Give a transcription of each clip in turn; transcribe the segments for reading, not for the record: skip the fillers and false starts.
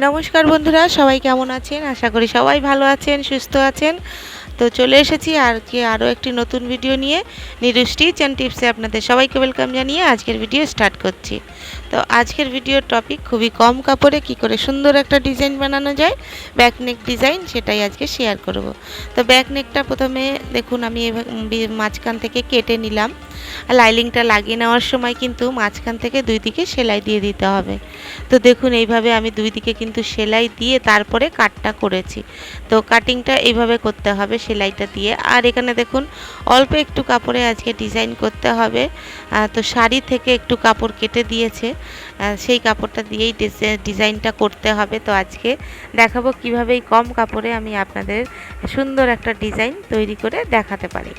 নমস্কার বন্ধুরা, সবাই কেমন আছেন? আশা করি সবাই ভালো আছেন, সুস্থ আছেন। তো চলে এসেছি আরও একটি নতুন ভিডিও নিয়ে। নিরুস্টিচ অ্যান্ড টিপসে আপনাদের সবাইকে ওয়েলকাম জানিয়ে আজকের ভিডিও স্টার্ট করছি। তো আজকের ভিডিওর টপিক খুবই কম কাপড়ে কি করে সুন্দর একটা ডিজাইন বানানো যায়, ব্যাকনেক ডিজাইন, সেটাই আজকে শেয়ার করব। তো ব্যাকনেকটা প্রথমে দেখুন আমি মাঝখান থেকে কেটে নিলাম। লাইলিংটা লাগিয়ে নেওয়ার সময় কিন্তু মাঝখান থেকে দুই দিকে সেলাই দিয়ে দিতে হবে। তো দেখুন এইভাবে আমি দুই দিকে কিন্তু সেলাই দিয়ে তারপরে কাটটা করেছি। তো কাটিংটা এইভাবে করতে হবে সেলাইটা দিয়ে। আর এখানে দেখুন অল্প একটু কাপড়ে আজকে ডিজাইন করতে হবে। তো শাড়ি থেকে একটু কাপড় কেটে দিয়েছে, সেই কাপড়টা দিয়েই ডিজাইনটা করতে হবে। তো আজকে দেখাবো কিভাবে এই কম কাপড়ে আমি আপনাদের সুন্দর একটা ডিজাইন তৈরি করে দেখাতে পারি।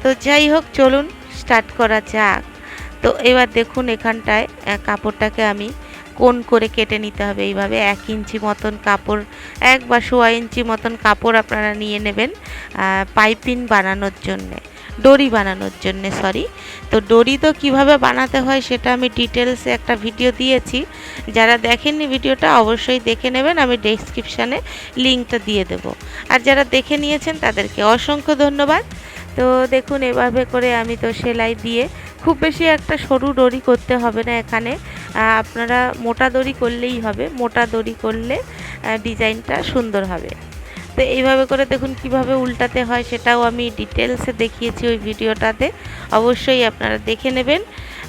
তো যাই হোক, চলুন স্টার্ট করা যাক। তো এবার দেখুন এখানটায় কাপড়টাকে আমি কোণ করে কেটে নিতে হবে। এইভাবে 1 ইঞ্চি মতন কাপড়, 1 বা 1.25 ইঞ্চি মতন কাপড় আপনারা নিয়ে নেবেন পাইপিং বানানোর জন্যে, ডরি বানানোর জন্যে সরি। তো ডরি তো কিভাবে বানাতে হয় সেটা আমি ডিটেলসে একটা ভিডিও দিয়েছি। যারা দেখেননি ভিডিওটা অবশ্যই দেখে নেবেন, আমি ডেসক্রিপশানে লিঙ্কটা দিয়ে দেব। আর যারা দেখে নিয়েছেন তাদেরকে অসংখ্য ধন্যবাদ। তো দেখুন এভাবে করে আমি তো সেলাই দিয়ে, খুব বেশি একটা সরু দড়ি করতে হবে না এখানে, আপনারা মোটা দড়ি করলেই হবে। মোটা দড়ি করলে ডিজাইনটা সুন্দর হবে। তো এইভাবে করে দেখুন কিভাবে উল্টাতে হয় সেটাও আমি ডিটেলসে দেখিয়েছি ওই ভিডিওটাতে, অবশ্যই আপনারা দেখে নেবেন।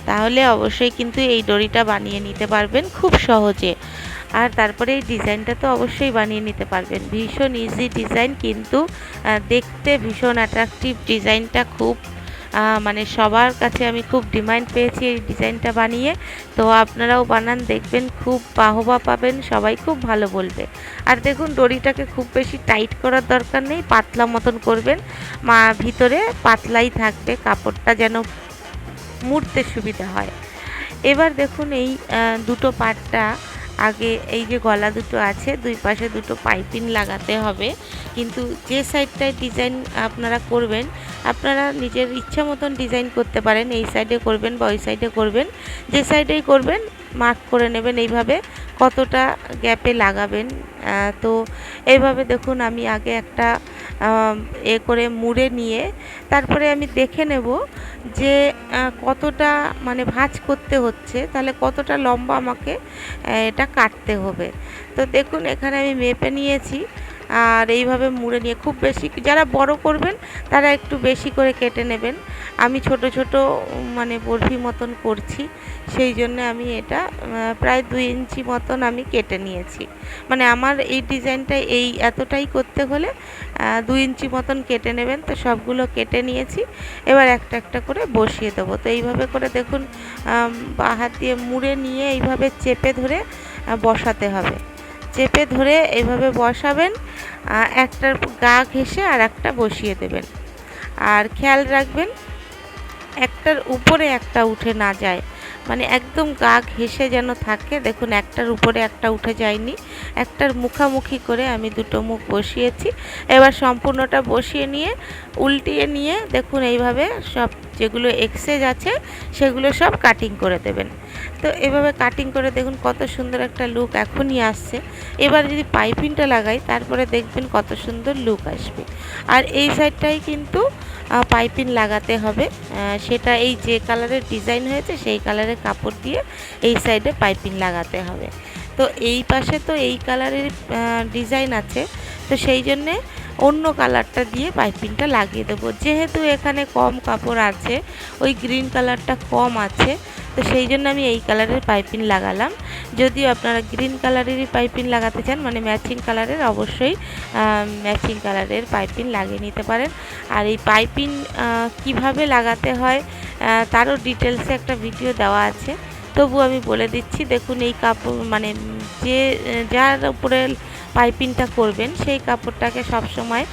তাহলে অবশ্যই কিন্তু এই দড়িটা বানিয়ে নিতে পারবেন খুব সহজে। আর তারপরে এই ডিজাইনটা তো অবশ্যই বানিয়ে নিতে পারবেন, ভীষণ ইজি ডিজাইন, কিন্তু দেখতে ভীষণ অ্যাট্রাকটিভ ডিজাইনটা। খুব মানে সবার কাছে আমি খুব ডিমান্ড পেয়েছি এই ডিজাইনটা বানিয়ে। তো আপনারাও বানান, দেখবেন খুব বাহবা পাবেন, সবাই খুব ভালো বলবে। আর দেখুন দড়িটাকে খুব বেশি টাইট করার দরকার নেই, পাতলা মতন করবেন, ভিতরে পাতলাই থাকবে, কাপড়টা যেন মুড়তে সুবিধা হয়। এবার দেখুন এই দুটো পাটটা আগে, এই যে গলা দুটো আছে দুই পাশে দুটো পাইপিং লাগাতে হবে। কিন্তু যে সাইডটায় ডিজাইন আপনারা করবেন, আপনারা নিজের ইচ্ছা মতন ডিজাইন করতে পারেন, এই সাইডে করবেন বা ওই সাইডে করবেন, যে সাইডেই করবেন মার্ক করে নেবেন এইভাবে কতটা গ্যাপে লাগাবেন। তো এইভাবে দেখুন আমি আগে একটা করে মুড়ে নিয়ে তারপরে আমি দেখে নেব যে কতটা মানে ভাঁজ করতে হচ্ছে, তাহলে কতটা লম্বা আমাকে এটা কাটতে হবে। তো দেখুন এখানে আমি মেপে নিয়েছি। আর এইভাবে মুড়ে নিয়ে, খুব বেশি যারা বড় করবেন তারা একটু বেশি করে কেটে নেবেন। আমি ছোট ছোট মানে বরফি মতন করছি, সেই জন্য আমি এটা প্রায় 2 ইঞ্চি মতন আমি কেটে নিয়েছি। মানে আমার এই ডিজাইনটা এই এতটাই করতে হলে 2 ইঞ্চি মতন কেটে নেবেন। তো সবগুলো কেটে নিয়েছি, এবার একটা একটা করে বসিয়ে দেবো। তো এইভাবে করে দেখুন বা হাত দিয়ে মুড়ে নিয়ে এইভাবে চেপে ধরে বসাতে হবে। চেপে ধরে এইভাবে বসাবেন, একটার গা ঘেঁষে আর একটা বসিয়ে দেবেন। আর খেয়াল রাখবেন একটার উপরে একটা উঠে না যায়, মানে একদম গা ঘেঁষে যেন থাকে। দেখুন একটার উপরে একটা উঠে যায়নি, একটার মুখামুখি করে আমি দুটো মুখ বসিয়েছি। এবার সম্পূর্ণটা বসিয়ে নিয়ে উল্টিয়ে নিয়ে দেখুন এইভাবে সব যেগুলো এক্সেস আছে সেগুলো সব কাটিং করে দেবেন। তো এভাবে কাটিং করে দেখুন কত সুন্দর একটা লুক এখনই আসছে। এবার যদি পাইপিংটা লাগাই তারপরে দেখবেন কত সুন্দর লুক আসবে। আর এই সাইডটাই কিন্তু পাইপিং লাগাতে হবে, সেটা এই যে কালারের ডিজাইন হয়েছে সেই কালারের কাপড় দিয়ে এই সাইডে পাইপিং লাগাতে হবে। তো এই পাশে তো এই কালারের ডিজাইন আছে, তো সেই জন্যে অন্য কালারটা দিয়ে পাইপিংটা লাগিয়ে দেবো। যেহেতু এখানে কম কাপড় আছে, ওই গ্রিন কালারটা কম আছে, তো সেই জন্য আমি এই কালারের পাইপিং লাগালাম। যদিও আপনারা গ্রিন কালারেরই পাইপিং লাগাতে চান, মানে ম্যাচিং কালারের, অবশ্যই ম্যাচিং কালারের পাইপিং লাগিয়ে নিতে পারেন। আর এই পাইপিং কিভাবে লাগাতে হয় তারও ডিটেলসে একটা ভিডিও দেওয়া আছে, তবু আমি বলে দিচ্ছি। দেখুন এই কাপড় মানে যার উপরে পাইপিংটা করবেন সেই কাপড়টাকে সবসময়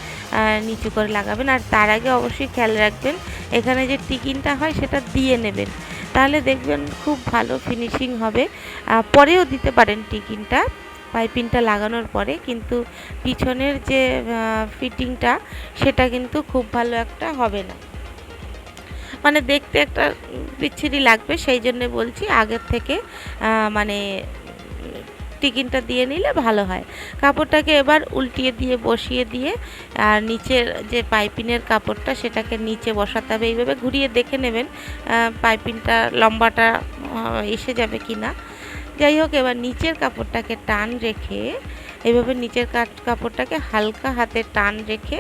নিচু করে লাগাবেন। আর তার আগে অবশ্যই খেয়াল রাখবেন এখানে যে টিকিনটা হয় সেটা দিয়ে নেবেন, তাহলে দেখবেন খুব ভালো ফিনিশিং হবে। পরেও দিতে পারেন টিকিনটা পাইপিংটা লাগানোর পরে, কিন্তু পিছনের যে ফিটিংটা সেটা কিন্তু খুব ভালো একটা হবে না, মানে দেখতে একটা বিচ্ছিরি লাগবে। সেই জন্য বলছি আগের থেকে মানে টিকিনটা দিয়ে নিলে ভালো হয়। কাপড়টাকে এবার উল্টিয়ে দিয়ে বসিয়ে দিয়ে আর নিচের যে পাইপিনের কাপড়টা সেটাকে নিচে বসাতে হবে। এইভাবে ঘুরিয়ে দেখে নেবেন পাইপিনটা লম্বাটা এসে যাবে কি না। যাই হোক, এবার নিচের কাপড়টাকে টান রেখে এইভাবে নিচের কাপড়টাকে হালকা হাতে টান রেখে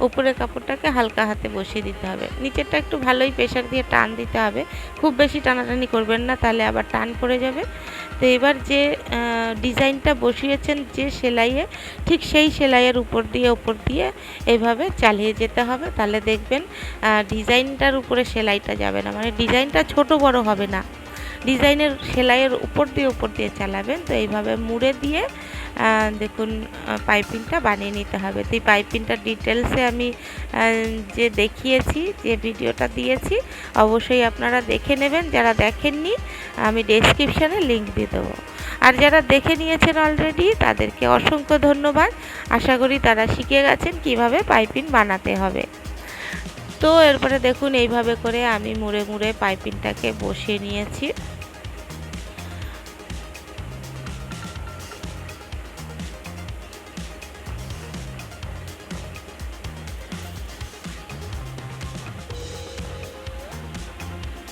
উপরের কাপড়টাকে হালকা হাতে বসিয়ে দিতে হবে। নিচেরটা একটু ভালোই প্রেশার দিয়ে টান দিতে হবে, খুব বেশি টানাটানি করবেন না, তাহলে আবার টান পড়ে যাবে। তো এবার যে ডিজাইনটা বসিয়েছেন যে সেলাইয়ে, ঠিক সেই সেলাইয়ের উপর দিয়ে এইভাবে চালিয়ে যেতে হবে। তাহলে দেখবেন ডিজাইনটার উপরে সেলাইটা যাবে না, মানে ডিজাইনটা ছোট বড় হবে না, ডিজাইনের সেলাইয়ের উপর দিয়ে চালাবেন। তো এইভাবে মুড়ে দিয়ে দেখুন পাইপিংটা বানিয়ে নিতে হবে। তো এই পাইপিংটার ডিটেলসে আমি যে দেখিয়েছি, যে ভিডিওটা দিয়েছি, অবশ্যই আপনারা দেখে নেবেন। যারা দেখেননি আমি ডেসক্রিপশানে লিংক দিয়ে দেবো। আর যারা দেখে নিয়েছেন অলরেডি তাদেরকে অসংখ্য ধন্যবাদ। আশা করি তারা শিখে গেছেন কিভাবে পাইপিং বানাতে হবে। তো এরপরে দেখুন এইভাবে করে আমি মুড়ে মুড়ে পাইপিংটাকে বসিয়ে নিয়েছি।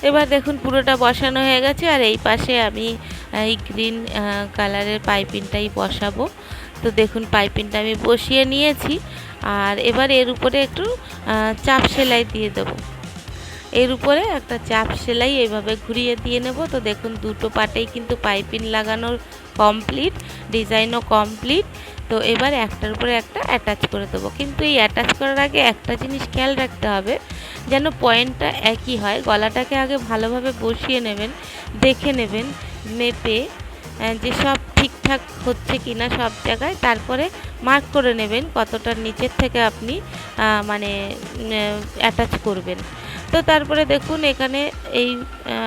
এবার দেখুন পুরোটা বসানো হয়ে গেছে, আর এই পাশে আমি এই গ্রিন কালারের পাইপিংটাই বসাবো। তো দেখুন পাইপিংটা আমি বসিয়ে নিয়েছি, আর এবার এর উপরে একটু চাপ সেলাই দিয়ে দেবো। এর উপরে একটা চাপ সেলাই এইভাবে ঘুরিয়ে দিয়ে নেব। তো দেখুন দুটো পাটেই কিন্তু পাইপিং লাগানোর কমপ্লিট, ডিজাইনও কমপ্লিট। তো এবার একটার উপরে একটা অ্যাটাচ করে দেবো। কিন্তু এই অ্যাটাচ করার আগে একটা জিনিস খেয়াল রাখতে হবে, যেন পয়েন্টটা একই হয়। গলাটাকে আগে ভালোভাবে বসিয়ে নেবেন, দেখে নেবেন মেপে যে সব ঠিকঠাক হচ্ছে কি না সব জায়গায়। তারপরে মার্ক করে নেবেন কতটা নিচের থেকে আপনি মানে অ্যাটাচ করবেন। তো তারপরে দেখুন এখানে এই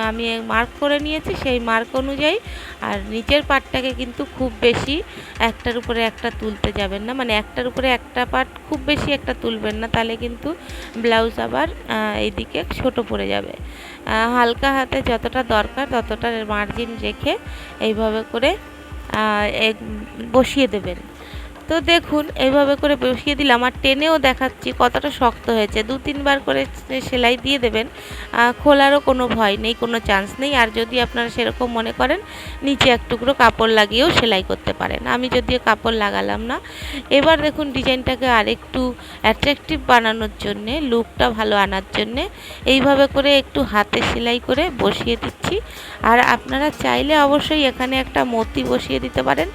আমি মার্ক করে নিয়েছি, সেই মার্ক অনুযায়ী। আর নিচের পার্টটাকে কিন্তু খুব বেশি একটার উপরে একটা তুলতে যাবেন না, মানে একটার উপরে একটা পার্ট খুব বেশি একটা তুলবেন না, তাহলে কিন্তু ব্লাউজ আবার এইদিকে ছোট পড়ে যাবে। হালকা হাতে যতটা দরকার ততটা মার্জিন রেখে এইভাবে করে বসিয়ে দেবেন। তো দেখুন এইভাবে করে বসিয়ে দিলাম, আর টেনেও দেখাচ্ছি কতটা শক্ত হয়েছে। 2-3 বার করে সেলাই দিয়ে দেবেন, খোলারও কোনো ভয় নেই, কোনো চান্স নেই। আর যদি আপনারা সেরকম মনে করেন নিচে এক টুকরো কাপড় লাগিয়েও সেলাই করতে পারেন, আমি যদিও কাপড় লাগালাম না। এবার দেখুন ডিজাইনটাকে আরেকটু অ্যাট্রাকটিভ বানানোর জন্যে, লুকটা ভালো আনার জন্যে এইভাবে করে একটু হাতে সেলাই করে বসিয়ে দিচ্ছি। আর আপনারা চাইলে অবশ্যই এখানে একটা মতি বসিয়ে দিতে পারেন,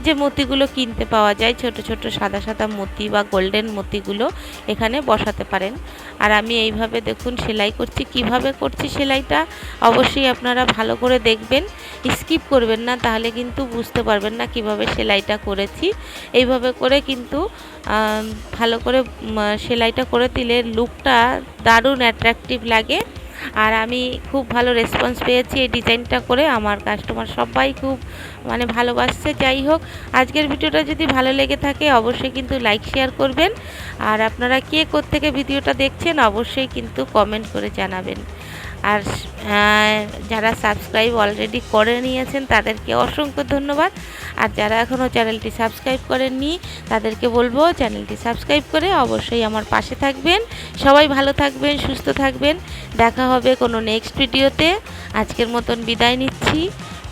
যে মতিগুলো কিনতে পাওয়া যায়, ছোট ছোট সাদা সাদা মতি বা গোল্ডেন মতিগুলো এখানে বসাতে পারেন। আর আমি এইভাবে দেখুন সেলাই করছি। কিভাবে করছি সেলাইটা অবশ্যই আপনারা ভালো করে দেখবেন, স্কিপ করবেন না, তাহলে কিন্তু বুঝতে পারবেন না কিভাবে সেলাইটা করেছি। এইভাবে করে কিন্তু ভালো করে সেলাইটা করে দিলে লুকটা দারুণ অ্যাট্রাকটিভ লাগে। আর আমি খুব ভালো রেসপন্স পেয়েছি এই ডিজাইনটা করে, আমার কাস্টমার সবাই খুব মানে ভালোবাসছে। যাই হোক, আজকের ভিডিওটা যদি ভালো লেগে থাকে অবশ্যই কিন্তু লাইক শেয়ার করবেন। আর আপনারা কে কোত্থেকে ভিডিওটা দেখছেন অবশ্যই কিন্তু কমেন্ট করে জানাবেন। আর যারা সাবস্ক্রাইব অলরেডি করে নিয়েছেন তাদেরকে অসংখ্য ধন্যবাদ। আর যারা এখনও চ্যানেলটি সাবস্ক্রাইব করেননি তাদেরকে বলবো চ্যানেলটি সাবস্ক্রাইব করে অবশ্যই আমার পাশে থাকবেন। সবাই ভালো থাকবেন, সুস্থ থাকবেন। দেখা হবে কোনো নেক্সট ভিডিওতে। আজকের মতন বিদায় নিচ্ছি।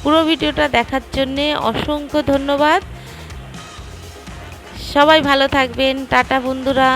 পুরো ভিডিওটা দেখার জন্যে অসংখ্য ধন্যবাদ। সবাই ভালো থাকবেন। টাটা বন্ধুরা।